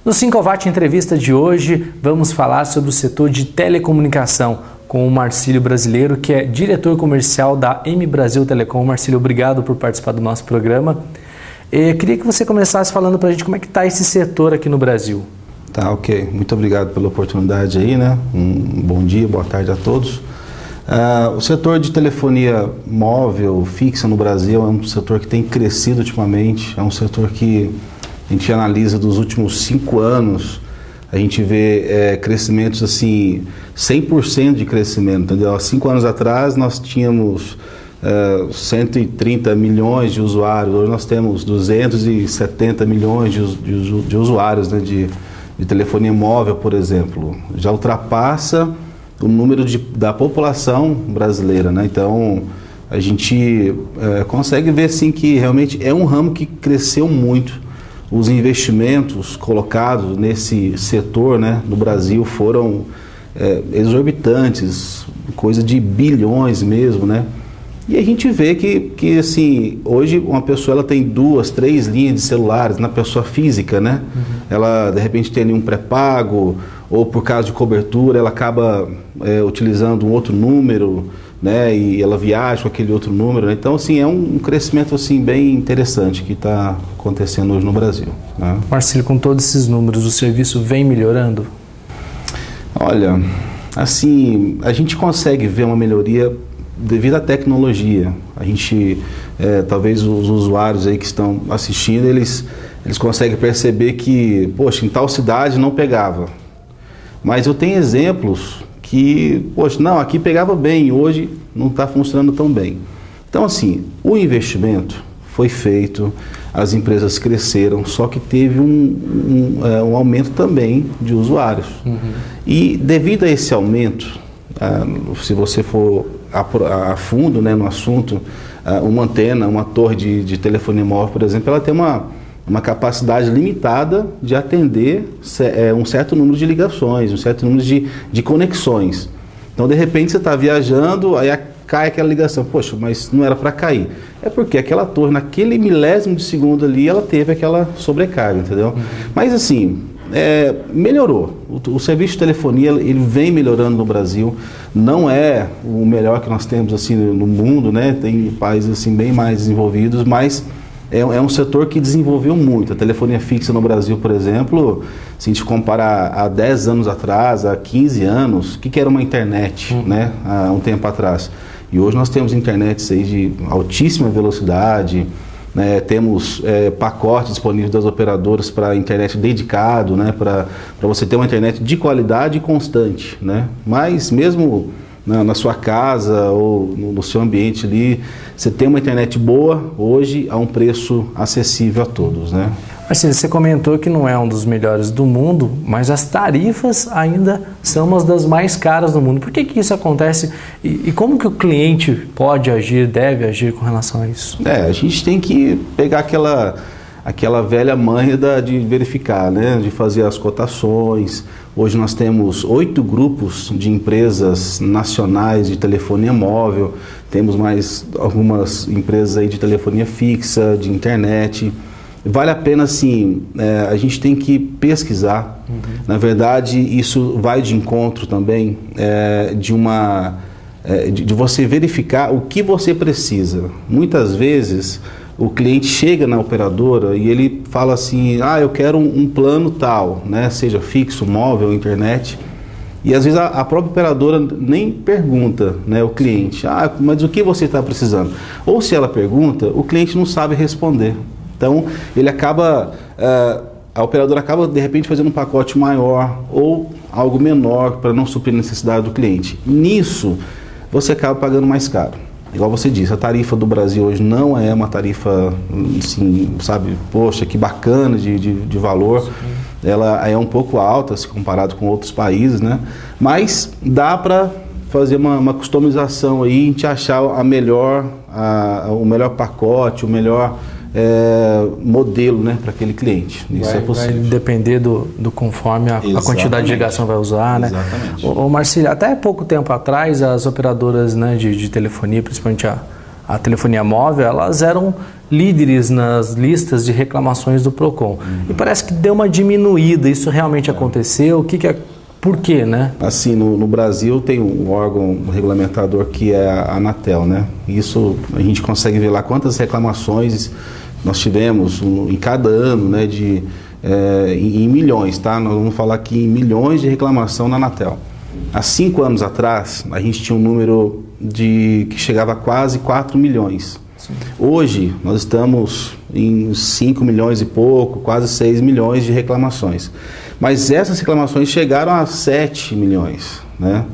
No 5watt Entrevista de hoje, vamos falar sobre o setor de telecomunicação com o Marcílio Brasileiro, que é diretor comercial da M Brasil Telecom. Marcílio, obrigado por participar do nosso programa. Eu queria que você começasse falando para a gente como é que está esse setor aqui no Brasil. Tá, ok. Muito obrigado pela oportunidade aí, né? Um bom dia, boa tarde a todos. O setor de telefonia móvel, fixa no Brasil, é um setor que tem crescido ultimamente, é um setor que a gente analisa dos últimos 5 anos, a gente vê crescimentos assim, 100% de crescimento, entendeu? Há 5 anos atrás nós tínhamos 130 milhões de usuários, hoje nós temos 270 milhões de usuários, né, de telefonia móvel, por exemplo. Já ultrapassa o número da população brasileira, né? Então a gente consegue ver assim, que realmente é um ramo que cresceu muito. Os investimentos colocados nesse setor, né, no Brasil foram exorbitantes, coisa de bilhões mesmo, né? E a gente vê que assim, hoje uma pessoa ela tem 2, 3 linhas de celulares na pessoa física, né? Uhum. Ela de repente tem ali um pré-pago, ou por causa de cobertura ela acaba utilizando um outro número, né? E ela viaja com aquele outro número, né? Então assim, é um crescimento assim, bem interessante que está acontecendo hoje no Brasil, né? Marcílio, com todos esses números, o serviço vem melhorando? Olha, assim, a gente consegue ver uma melhoria devido à tecnologia. A gente, talvez os usuários aí que estão assistindo, eles conseguem perceber que, poxa, em tal cidade não pegava. Mas eu tenho exemplos que, poxa, não, aqui pegava bem, hoje não está funcionando tão bem. Então, assim, o investimento foi feito, as empresas cresceram, só que teve um aumento também de usuários. Uhum. E devido a esse aumento, se você for a fundo, né, no assunto, uma antena, uma torre de telefonia móvel, por exemplo, ela tem uma capacidade limitada de atender um certo número de ligações, um certo número de conexões. Então, de repente, você está viajando, aí cai aquela ligação. Poxa, mas não era para cair. É porque aquela torre, naquele milésimo de segundo ali, ela teve aquela sobrecarga, entendeu? Uhum. Mas, assim, melhorou. O serviço de telefonia, ele vem melhorando no Brasil. Não é o melhor que nós temos assim no mundo, né? Tem países assim bem mais desenvolvidos, mas é um setor que desenvolveu muito. A telefonia fixa no Brasil, por exemplo, se a gente comparar a 10 anos atrás, a 15 anos, o que era uma internet, né? Há um tempo atrás. E hoje nós temos internets aí de altíssima velocidade, né? Temos pacotes disponíveis das operadoras para internet dedicado, né? Para você ter uma internet de qualidade e constante, né? Mas mesmo na sua casa ou no seu ambiente ali, você tem uma internet boa hoje a um preço acessível a todos, né? Marcílio, você comentou que não é um dos melhores do mundo, mas as tarifas ainda são uma das mais caras do mundo. Por que isso acontece e como que o cliente pode agir, deve agir com relação a isso? A gente tem que pegar aquela velha manha de verificar, né? De fazer as cotações. Hoje nós temos 8 grupos de empresas nacionais de telefonia móvel, temos mais algumas empresas aí de telefonia fixa, de internet. Vale a pena, assim, a gente tem que pesquisar. Uhum. Na verdade, isso vai de encontro também de você verificar o que você precisa. Muitas vezes o cliente chega na operadora e ele fala assim, eu quero um plano tal, né? Seja fixo, móvel, internet. E às vezes a própria operadora nem pergunta, né, o cliente, mas o que você está precisando? Ou se ela pergunta, o cliente não sabe responder. Então ele acaba, a operadora acaba de repente fazendo um pacote maior ou algo menor para não suprir a necessidade do cliente. Nisso você acaba pagando mais caro. Igual você disse, a tarifa do Brasil hoje não é uma tarifa, assim, sabe, poxa, que bacana de valor. Sim. Ela é um pouco alta se comparado com outros países, né? Mas dá para fazer uma customização aí, a gente achar o melhor pacote, o melhor modelo, né, para aquele cliente. Isso é possível. Vai depender do conforme a quantidade de ligação vai usar, né? Exatamente. Marcílio, até pouco tempo atrás as operadoras, né, de telefonia, principalmente a a telefonia móvel, elas eram líderes nas listas de reclamações do Procon. E parece que deu uma diminuída. Isso realmente aconteceu? Por quê, né? Assim, no Brasil tem um órgão regulamentador que é a Anatel, né? Isso a gente consegue ver lá quantas reclamações nós tivemos em cada ano, né? Em milhões, tá? Nós vamos falar aqui em milhões de reclamação na Anatel. Há 5 anos atrás, a gente tinha um número que chegava a quase 4 milhões. Sim. Hoje, nós estamos em 5 milhões e pouco, quase 6 milhões de reclamações. Mas essas reclamações chegaram a 7 milhões, né?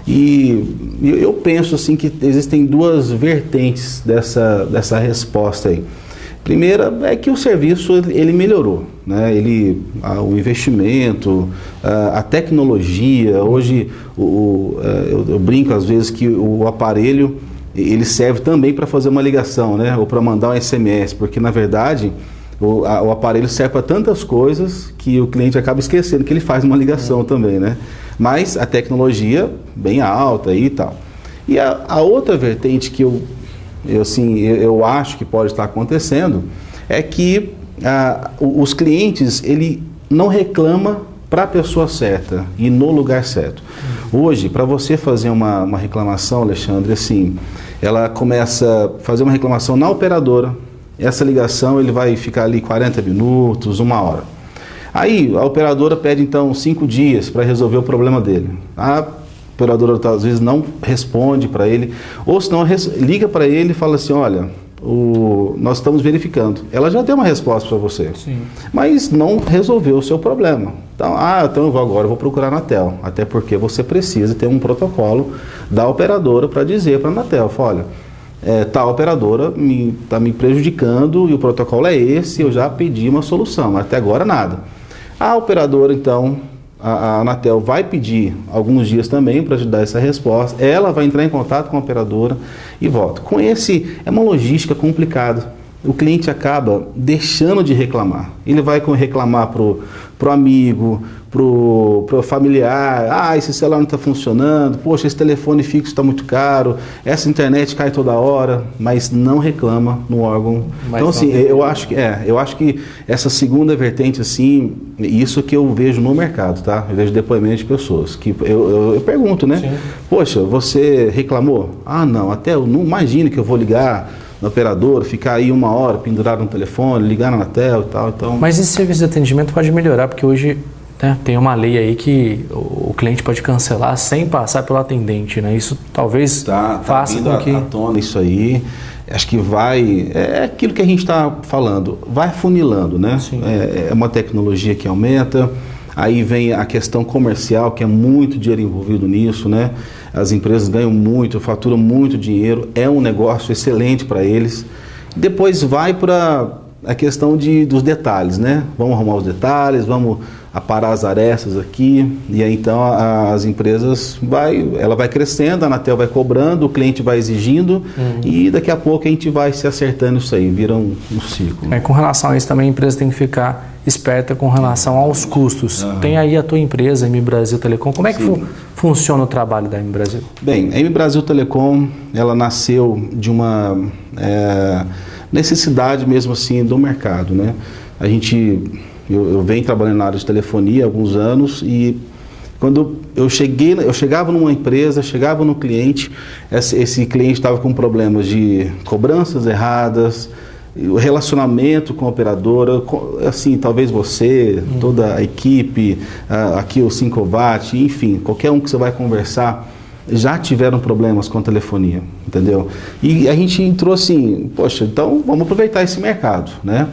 E eu penso assim que existem 2 vertentes dessa resposta aí. Primeira é que o serviço ele melhorou, né? O investimento, a tecnologia. Hoje eu brinco às vezes que o aparelho ele serve também para fazer uma ligação, né? Ou para mandar um SMS, porque na verdade o aparelho serve para tantas coisas que o cliente acaba esquecendo que ele faz uma ligação também, né? Mas a tecnologia bem alta e tal. E a outra vertente que eu acho que pode estar acontecendo é que os clientes, ele não reclama para a pessoa certa e no lugar certo. Hoje, para você fazer uma reclamação, Alexandre, assim, ela começa a fazer uma reclamação na operadora. Essa ligação ele vai ficar ali 40 minutos, 1 hora. Aí a operadora pede então 5 dias para resolver o problema dele. A operadora às vezes não responde para ele, ou se não liga para ele e fala assim, olha, nós estamos verificando. Ela já deu uma resposta para você, sim, mas não resolveu o seu problema. Então, agora eu vou procurar a Anatel, até porque você precisa ter um protocolo da operadora para dizer para a Anatel, fala, olha, tal operadora está me prejudicando e o protocolo é esse, eu já pedi uma solução, mas até agora nada. A operadora, então, a Anatel vai pedir alguns dias também para ajudar essa resposta, ela vai entrar em contato com a operadora e volta. É uma logística complicada. O cliente acaba deixando de reclamar. Ele vai reclamar pro amigo, pro familiar. Esse celular não está funcionando. Poxa, esse telefone fixo está muito caro. Essa internet cai toda hora. Mas não reclama no órgão. Então, assim, eu acho que essa segunda vertente, assim, isso que eu vejo no mercado, tá? Eu vejo depoimentos de pessoas que eu pergunto, né? Sim. Poxa, você reclamou? Não, até eu não imagino que eu vou ligar no operador, ficar aí 1 hora pendurado no telefone, ligar na Anatel e tal. Então... Mas esse serviço de atendimento pode melhorar, porque hoje, né, tem uma lei aí que o cliente pode cancelar sem passar pelo atendente, né? Isso talvez faça com que... à tona isso aí. Acho que é aquilo que a gente está falando, vai funilando, né? É uma tecnologia que aumenta. Aí vem a questão comercial, que é muito dinheiro envolvido nisso, né? As empresas ganham muito, faturam muito dinheiro, é um negócio excelente para eles. Depois vai para a questão dos detalhes, né? Vamos arrumar os detalhes, vamos aparar as arestas aqui, e aí então as empresas ela vai crescendo, a Anatel vai cobrando, o cliente vai exigindo, e daqui a pouco a gente vai se acertando isso aí, vira um ciclo. Com relação a isso também a empresa tem que ficar esperta com relação aos custos. Tem aí a tua empresa, M Brasil Telecom, como é que funciona o trabalho da M Brasil? Bem, a M Brasil Telecom, ela nasceu de uma necessidade mesmo assim do mercado, né? Eu venho trabalhando na área de telefonia há alguns anos e quando eu chegava numa empresa, chegava no cliente, esse cliente estava com problemas de cobranças erradas, o relacionamento com a operadora, assim, talvez você, toda a equipe, aqui o 5watt, enfim, qualquer um que você vai conversar, já tiveram problemas com a telefonia, entendeu? E a gente entrou assim, poxa, então vamos aproveitar esse mercado, né?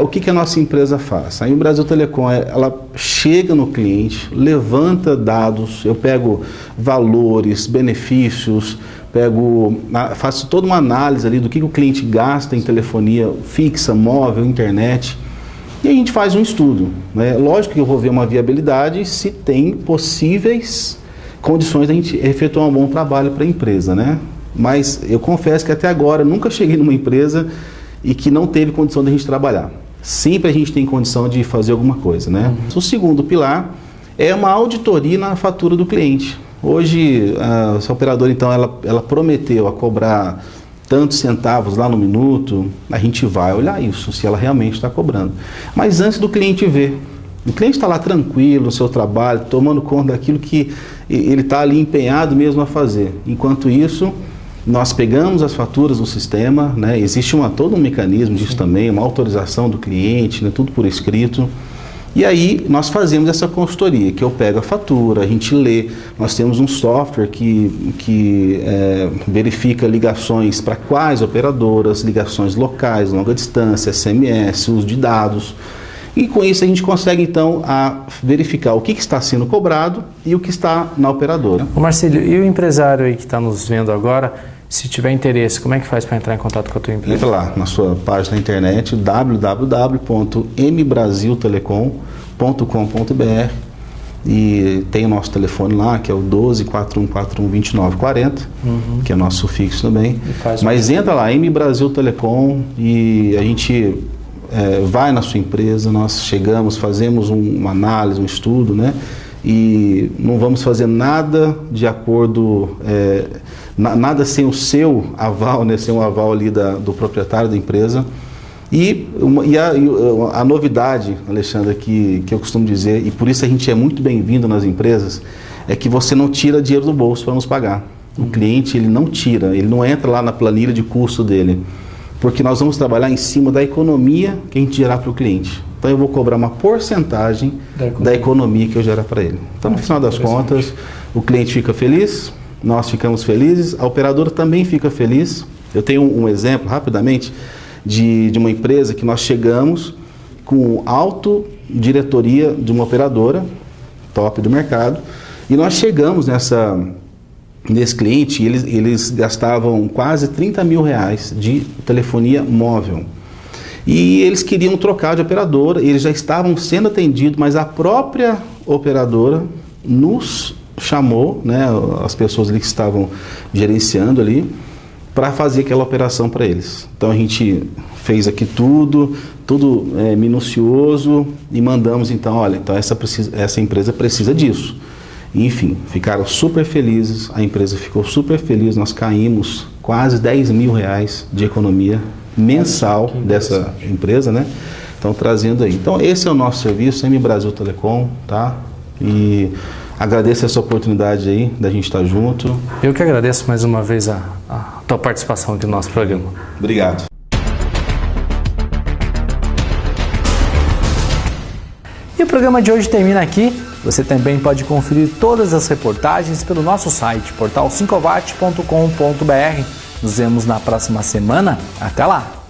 O que a nossa empresa faz? A M Brasil Telecom, ela chega no cliente, levanta dados, eu pego valores, benefícios, faço toda uma análise ali do que o cliente gasta em telefonia fixa, móvel, internet, e a gente faz um estudo, né? Lógico que eu vou ver uma viabilidade se tem possíveis condições de a gente efetuar um bom trabalho para a empresa, né? Mas eu confesso que até agora nunca cheguei numa empresa e que não teve condição de a gente trabalhar. Sempre a gente tem condição de fazer alguma coisa, né? O segundo pilar é uma auditoria na fatura do cliente. Hoje, essa operadora, então, ela prometeu a cobrar tantos centavos lá no minuto, a gente vai olhar isso, se ela realmente está cobrando. Mas antes do cliente ver, o cliente está lá tranquilo no seu trabalho, tomando conta daquilo que ele está ali empenhado mesmo a fazer. Enquanto isso, nós pegamos as faturas no sistema, né? Existe todo um mecanismo disso também, uma autorização do cliente, né? Tudo por escrito. E aí nós fazemos essa consultoria, que eu pego a fatura, a gente lê, nós temos um software que verifica ligações para quais operadoras, ligações locais, longa distância, SMS, uso de dados. E com isso a gente consegue então verificar o que está sendo cobrado e o que está na operadora. Ô Marcílio, e o empresário aí que está nos vendo agora, se tiver interesse, como é que faz para entrar em contato com a tua empresa? Entra lá na sua página na internet, www.mbrasiltelecom.com.br, e tem o nosso telefone lá, que é o 12-4141-2940, que é nosso fixo também. Mas entra lá, M Brasil Telecom, e a gente vai na sua empresa, nós chegamos, fazemos uma análise, um estudo, né? E não vamos fazer nada de acordo, nada sem o seu aval, né? Sem o aval ali do proprietário da empresa. E a novidade, Alexandre, que eu costumo dizer, e por isso a gente é muito bem-vindo nas empresas, é que você não tira dinheiro do bolso para nos pagar. O cliente, ele não tira, ele não entra lá na planilha de custo dele, porque nós vamos trabalhar em cima da economia que a gente gerar para o cliente. Então eu vou cobrar uma porcentagem da economia que eu gerar para ele. Então no final das contas, o cliente fica feliz, nós ficamos felizes, a operadora também fica feliz. Eu tenho um exemplo, rapidamente, de uma empresa que nós chegamos com autodiretoria de uma operadora top do mercado, e nós chegamos nesse cliente, e eles gastavam quase 30 mil reais de telefonia móvel. E eles queriam trocar de operadora, eles já estavam sendo atendidos, mas a própria operadora nos chamou, né, as pessoas ali que estavam gerenciando ali, para fazer aquela operação para eles. Então a gente fez aqui tudo minucioso, e mandamos então, olha, então essa empresa precisa disso. E, enfim, ficaram super felizes, a empresa ficou super feliz, nós caímos quase 10 mil reais de economia mensal dessa empresa, né? Então trazendo aí. Então esse é o nosso serviço, M Brasil Telecom, tá? E agradeço essa oportunidade aí da gente estar junto. Eu que agradeço mais uma vez a tua participação aqui no nosso programa. Obrigado. E o programa de hoje termina aqui. Você também pode conferir todas as reportagens pelo nosso site, portal5watt.com.br. Nos vemos na próxima semana. Até lá!